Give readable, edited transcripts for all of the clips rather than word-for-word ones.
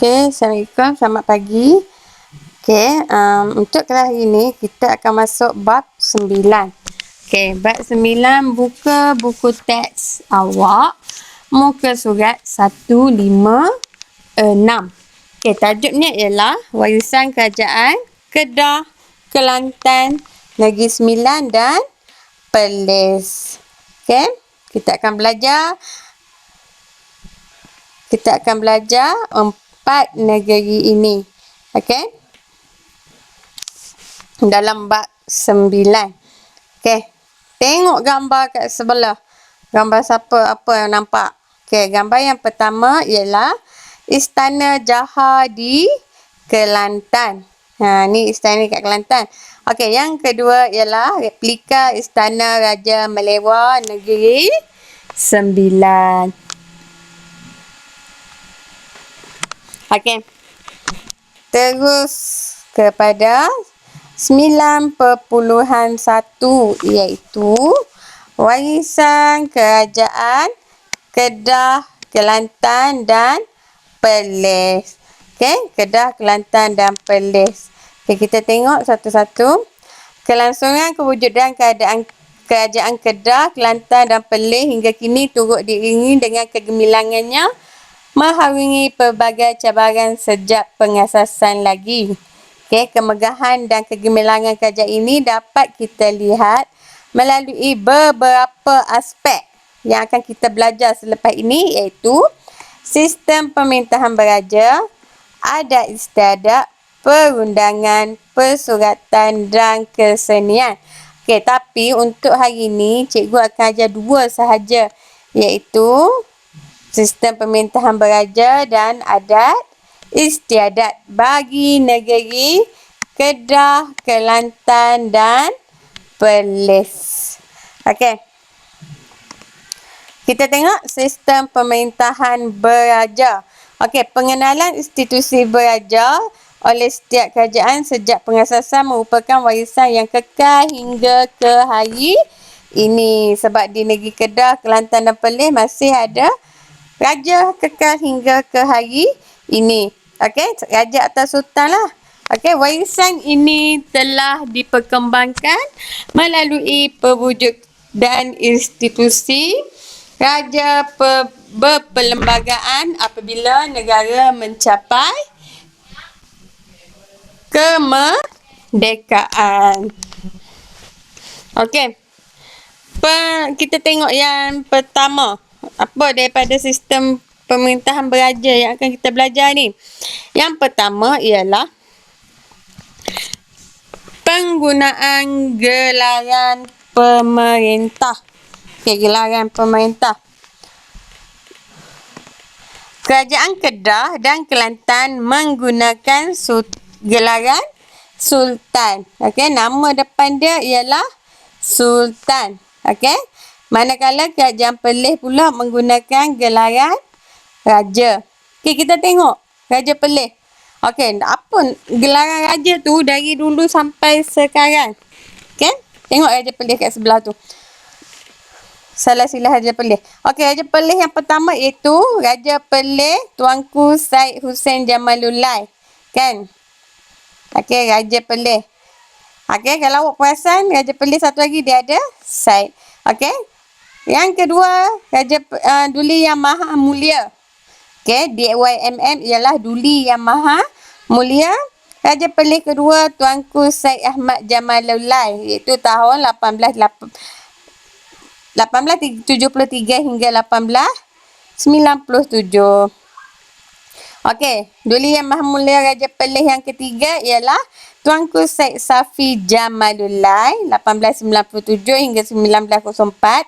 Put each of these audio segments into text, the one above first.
Assalamualaikum, selamat pagi. Untuk kelas hari ini kita akan masuk bab 9. Bab 9, buka buku teks awak, muka surat 156. Tajuknya ialah warisan kerajaan Kedah, Kelantan, Negeri Sembilan dan Perlis. Kita akan belajar 4 negeri ini. Dalam bab 9. Tengok gambar kat sebelah. Gambar siapa, apa yang nampak? Gambar yang pertama ialah Istana Jaha di Kelantan. Ni istana kat Kelantan. Yang kedua ialah replika Istana Raja Melewar Negeri Sembilan. Terus kepada 9.1 iaitu warisan kerajaan Kedah, Kelantan dan Perlis. Kedah, Kelantan dan Perlis. Kita tengok satu-satu. Kelangsungan kewujudan keadaan kerajaan Kedah, Kelantan dan Perlis hingga kini turut diiringi dengan kegemilangannya mengharungi pelbagai cabaran sejak pengasasan lagi. Kemegahan dan kegemilangan kerajaan ini dapat kita lihat melalui beberapa aspek yang akan kita belajar selepas ini, iaitu sistem pemerintahan beraja, adat istiadat, perundangan, persuratan dan kesenian. Tapi untuk hari ini cikgu akan ajar 2 sahaja, iaitu sistem pemerintahan beraja dan adat istiadat bagi negeri Kedah, Kelantan dan Perlis. Kita tengok sistem pemerintahan beraja. Pengenalan institusi beraja oleh setiap kerajaan sejak pengasasan merupakan warisan yang kekal hingga ke hari ini. Sebab di negeri Kedah, Kelantan dan Perlis masih ada raja kekal hingga ke hari ini. Raja atau sultan lah. Warisan ini telah diperkembangkan melalui perwujudan institusi raja berperlembagaan apabila negara mencapai kemerdekaan. Kita tengok yang pertama. Apa daripada sistem pemerintahan beraja yang akan kita belajar ni? Yang pertama ialah penggunaan gelaran pemerintah. Gelaran pemerintah. Kerajaan Kedah dan Kelantan menggunakan gelaran sultan. Nama depan dia ialah sultan. Manakala kerajaan Perlis pula menggunakan gelaran raja. Kita tengok Raja Perlis. Apa gelaran raja tu dari dulu sampai sekarang. Tengok Raja Perlis kat sebelah tu. Salah silah Raja Perlis. Raja Perlis yang pertama iaitu Raja Perlis Tuanku Syed Hussein Jamalullail. Raja Perlis. Kalau awak perasan Raja Perlis satu lagi dia ada Syed. Yang kedua Raja Duli Yang Maha Mulia. DYMM ialah Duli Yang Maha Mulia. Raja Perlis kedua Tuanku Syed Ahmad Jamalullail, iaitu tahun 1873 hingga 1897. Duli Yang Maha Mulia Raja Perlis yang ketiga ialah Tuanku Syed Safi Jamalullail 1897 hingga 1904.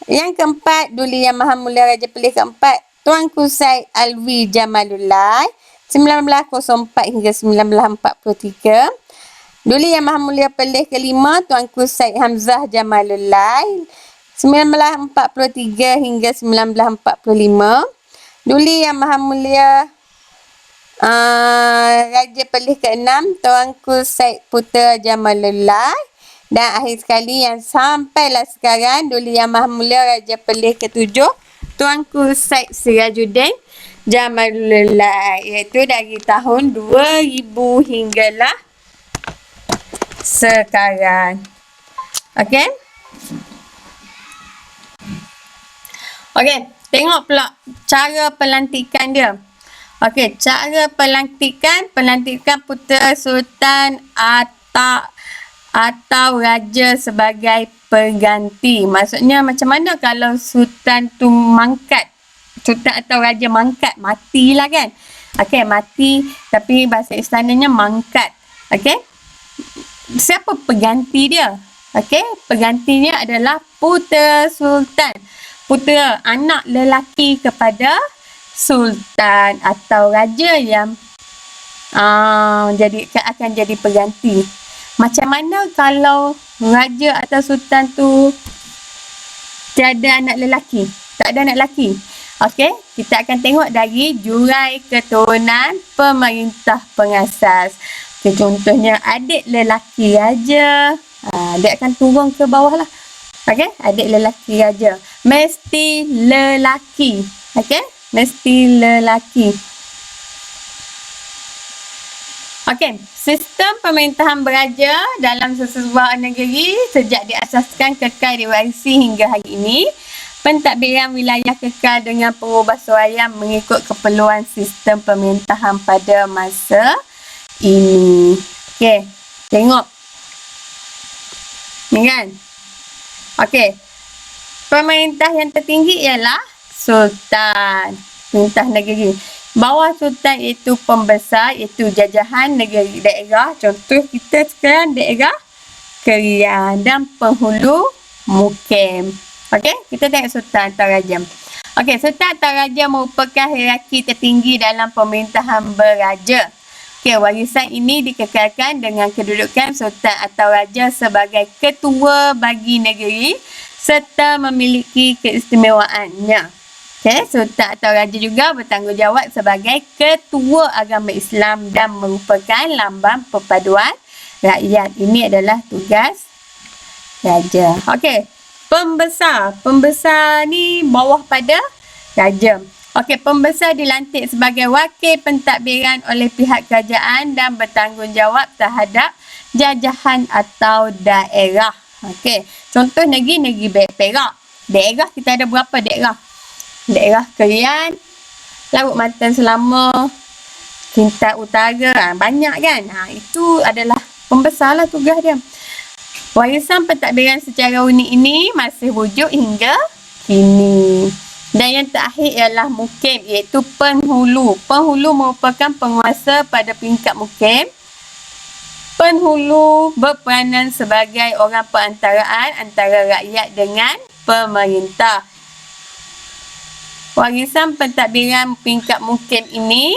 Yang keempat, Duli Yang Maha Mulia Raja Perlis keempat, Tuanku Syed Alwi Jamalullail 1904 hingga 1943. Duli Yang Maha Mulia Perlis kelima, Tuanku Syed Hamzah Jamalullail 1943 hingga 1945. Duli Yang Maha Mulia Raja Perlis keenam, Tuanku Syed Putra Jamalullail. Dan akhir sekali yang sampailah sekarang, Duli Yang Maha Mulia Raja Perlis ketujuh, Tuanku Syed Sirajuddin Jamalullah, iaitu dari tahun 2000 hinggalah sekarang. Okey? Okey, tengok pula cara pelantikan dia. Okey, cara pelantikan putera sultan atau raja sebagai pengganti. Maksudnya macam mana kalau sultan tu mangkat? Sultan atau raja mangkat, matilah kan? Okey, mati tapi bahasa istananya mangkat. Okey? Siapa pengganti dia? Okey, penggantinya adalah putera sultan. Putera, anak lelaki kepada sultan atau raja yang akan jadi pengganti. Macam mana kalau raja atau sultan tu tiada anak lelaki? Tak ada anak lelaki. Okey, kita akan tengok dari jurai keturunan pemerintah pengasas. Okay, contohnya adik lelaki raja. Dia akan turun ke bawah lah. Okey, adik lelaki raja. Mesti lelaki. Okey, mesti lelaki. Okey, sistem pemerintahan beraja dalam sesebuah negeri sejak diasaskan kekal diwarisi hingga hari ini. Pentadbiran wilayah kekal dengan pengubahsuaian mengikut keperluan sistem pemerintahan pada masa ini. Okey, tengok. Ni kan? Okey. Pemerintah yang tertinggi ialah sultan. Pemerintah negeri. Bawah sultan iaitu pembesar, iaitu jajahan negeri daerah. Contoh kita sekarang daerah Kerian dan penghulu mukim. Okey, kita tengok sultan atau raja. Okey, sultan atau raja merupakan hierarki tertinggi dalam pemerintahan beraja. Okey, warisan ini dikekalkan dengan kedudukan sultan atau raja sebagai ketua bagi negeri serta memiliki keistimewaannya. Okey, sultan atau raja juga bertanggungjawab sebagai ketua agama Islam dan merupakan lambang perpaduan rakyat. Ini adalah tugas raja. Okey, pembesar ni bawah pada raja. Okey, pembesar dilantik sebagai wakil pentadbiran oleh pihak kerajaan dan bertanggungjawab terhadap jajahan atau daerah. Okey, contoh negeri Perak. Daerah kita ada berapa daerah? Daerah Kerian, Laut Matan Selama, Kintab Utara. Banyak kan? Itu adalah pembesar lah tugas dia. Warisan pentadbiran secara unik ini masih wujud hingga kini. Dan yang terakhir ialah mukim, iaitu penghulu. Penghulu merupakan penguasa pada peringkat mukim. Penghulu berperanan sebagai orang perantaraan antara rakyat dengan pemerintah. Warisan pentadbiran peringkat mukim ini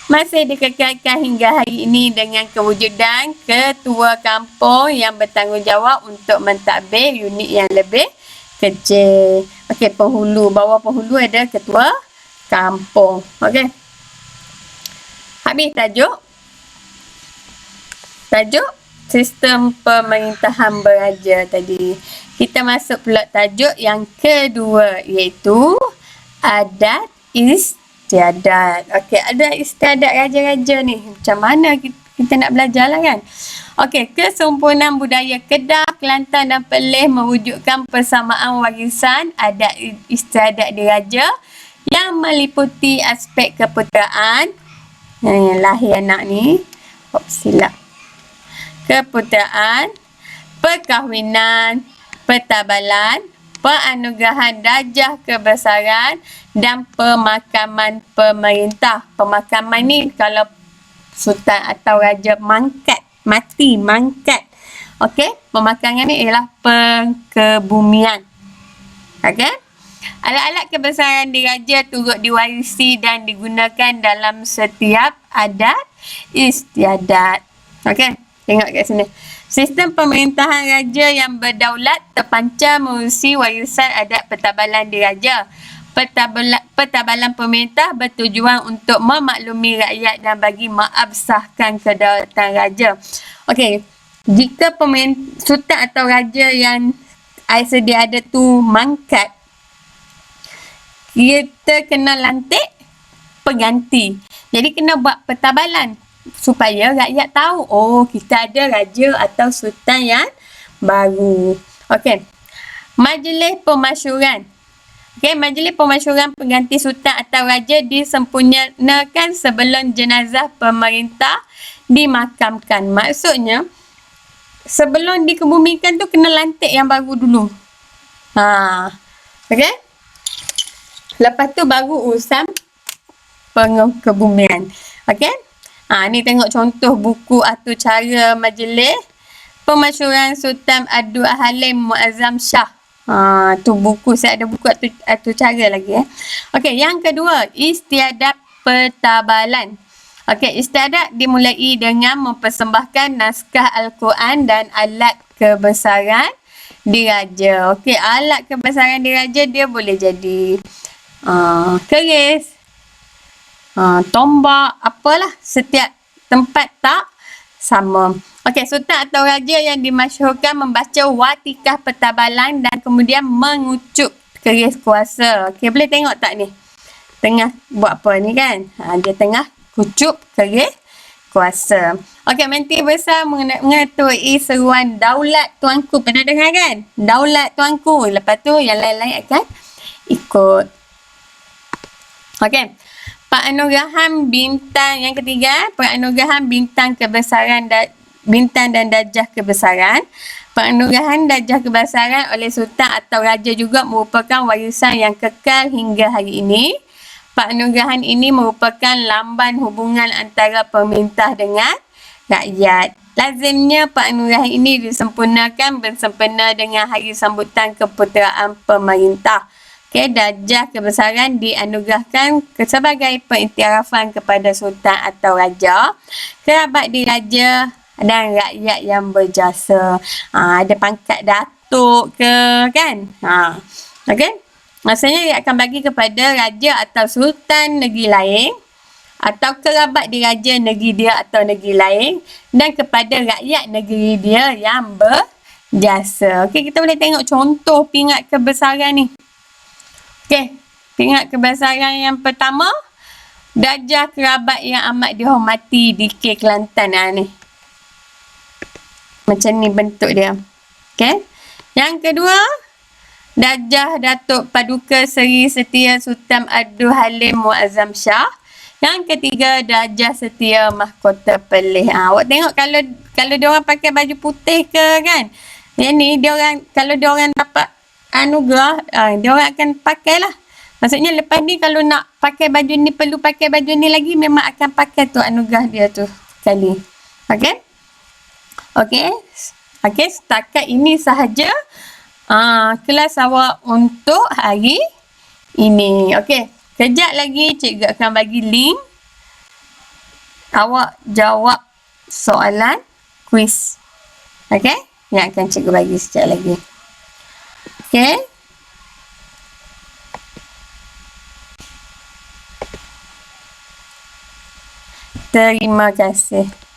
masih dikekalkan hingga hari ini dengan kewujudan ketua kampung yang bertanggungjawab untuk mentadbir unit yang lebih kecil. Okey, penghulu. Bawah penghulu ada ketua kampung. Okey. Habis tajuk. Tajuk sistem pemerintahan beraja tadi. Kita masuk pula tajuk yang kedua, iaitu adat istiadat. Okey, adat istiadat raja-raja ni. Macam mana kita nak belajar lah kan? Okey, kesempurnaan budaya Kedah, Kelantan dan Perlis mewujudkan persamaan warisan adat istiadat diraja yang meliputi aspek keputeraan. Lahir anak ni. Silap. Keputeraan, perkahwinan, pertabalan, penganugerahan darjah kebesaran dan pemakaman pemerintah. Pemakaman ni kalau sultan atau raja mati, mangkat. Okey, pemakaman ni ialah pengkebumian. Okey? Alat-alat kebesaran diraja turut diwarisi dan digunakan dalam setiap adat istiadat. Okey, tengok kat sini. Sistem pemerintahan raja yang berdaulat terpancar menerusi warisan adat pertabalan diraja. Pertabalan pemerintah bertujuan untuk memaklumi rakyat dan bagi mengabsahkan kedaulatan raja. Okey, jika sultan atau raja yang sedia ada tu mangkat, kita kena lantik pengganti. Jadi kena buat pertabalan supaya rakyat tahu, oh kita ada raja atau sultan yang baru. Okey. Majlis Pemasyuran. Okey, majlis pemasyuran pengganti sultan atau raja disempurnakan sebelum jenazah pemerintah dimakamkan. Maksudnya, sebelum dikebumikan tu kena lantik yang baru dulu. Okey? Lepas tu baru urusan kebumian. Okey? Ni tengok contoh buku atau cara majlis pemasyuran Sultan Abdul Halim Muazzam Shah. Tu buku, saya ada buku atau cara lagi. Okey, yang kedua, istiadat pertabalan. Okey, istiadat dimulai dengan mempersembahkan naskah Al-Quran dan alat kebesaran diraja. Okey, alat kebesaran diraja dia boleh jadi keris, tombak, apalah, setiap tempat tak sama. Okey, sultan atau raja yang dimasyhurkan membaca watikah pertabalan dan kemudian mengucup keris kuasa. Okey, boleh tengok tak ni? Tengah buat apa ni kan? Dia tengah kucup keris kuasa. Okey, Menteri Besar mengetui seruan Daulat Tuanku. Pernah dengar kan? Daulat Tuanku. Lepas tu yang lain-lain akan ikut. Okey. Penganugerahan bintang yang ketiga, penganugerahan bintang kebesaran bintang dan darjah kebesaran. Penganugerahan darjah kebesaran oleh sultan atau raja juga merupakan warisan yang kekal hingga hari ini. Penganugerahan ini merupakan lamban hubungan antara pemerintah dengan rakyat. Lazimnya penganugerahan ini disempurnakan bersempena dengan hari sambutan keputeraan pemerintah. Okey, darjah kebesaran dianugerahkan sebagai pengiktirafan kepada sultan atau raja, kerabat diraja dan rakyat yang berjasa. Ada pangkat datuk ke kan? Okey. Maksudnya dia akan bagi kepada raja atau sultan negeri lain atau kerabat diraja negeri dia atau negeri lain dan kepada rakyat negeri dia yang berjasa. Okey, kita boleh tengok contoh pingat kebesaran ni. Okey, pingat kebesaran yang pertama, darjah kerabat yang amat dihormati di K Kelantan ni. Macam ni bentuk dia. Okey. Yang kedua, darjah Datuk Paduka Seri Setia Sultan Abdul Halim Muazzam Shah. Yang ketiga, darjah Setia Mahkota Perlis. Awak tengok kalau dia orang pakai baju putih ke kan. Yang ni dia orang, kalau dia orang dapat anugerah, dia orang akan pakailah. Maksudnya lepas ni kalau nak pakai baju ni, perlu pakai baju ni lagi, memang akan pakai tu anugerah dia tu sekali. Okey? Okey. Okey, setakat ini sahaja kelas awak untuk hari ini. Okey, kejap lagi cikgu akan bagi link. Awak jawab soalan kuis. Okey? Yang akan cikgu bagi sekejap lagi. Okey? Terima kasih.